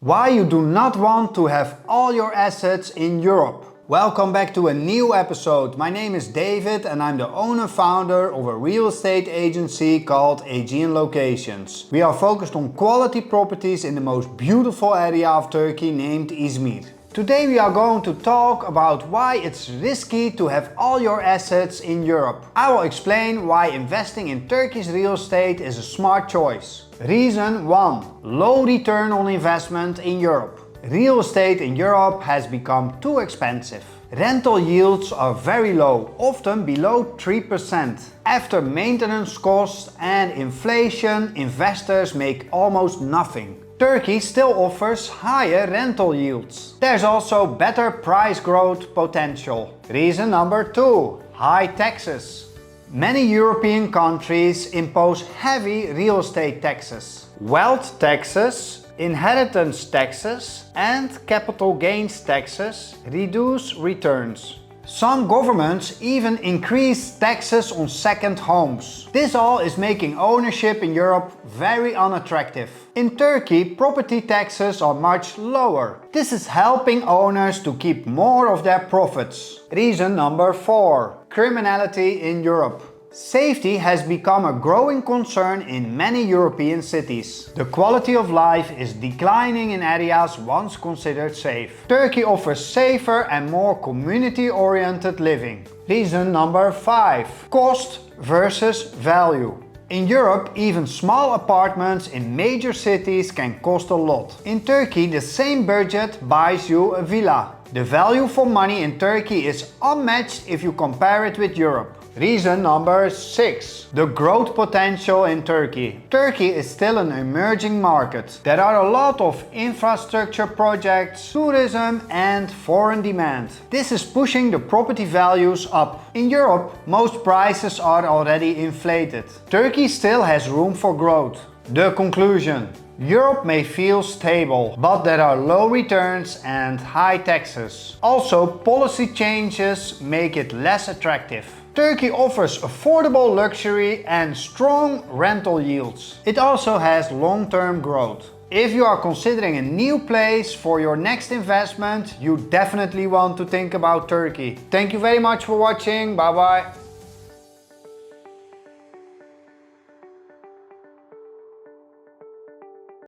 Why you do not want to have all your assets in Europe. Welcome back to a new episode. My name is David and I'm the owner-founder of a real estate agency called Aegean Locations. We are focused on quality properties in the most beautiful area of Turkey named Izmir. Today we are going to talk about why it's risky to have all your assets in Europe. I will explain why investing in Turkish real estate is a smart choice. Reason 1. Low return on investment in Europe. Real estate in Europe has become too expensive. Rental yields are very low, often below 3%. After maintenance costs and inflation, investors make almost nothing. Turkey still offers higher rental yields. There's also better price growth potential. Reason number 2. High taxes. Many European countries impose heavy real estate taxes. Wealth taxes, inheritance taxes and capital gains taxes reduce returns. Some governments even increase taxes on second homes. This all is making ownership in Europe very unattractive. In Turkey, property taxes are much lower. This is helping owners to keep more of their profits. Reason number 4. Criminality in Europe. Safety has become a growing concern in many European cities. The quality of life is declining in areas once considered safe. Turkey offers safer and more community-oriented living. Reason number 5. Cost versus value. In Europe, even small apartments in major cities can cost a lot. In Turkey, the same budget buys you a villa. The value for money in Turkey is unmatched if you compare it with Europe. Reason number 6. The growth potential in Turkey. Turkey is still an emerging market. There are a lot of infrastructure projects, tourism and foreign demand. This is pushing the property values up. In Europe, most prices are already inflated. Turkey still has room for growth. The conclusion. Europe may feel stable, but there are low returns and high taxes. Also, policy changes make it less attractive. Turkey offers affordable luxury and strong rental yields. It also has long-term growth. If you are considering a new place for your next investment, you definitely want to think about Turkey. Thank you very much for watching. Bye bye.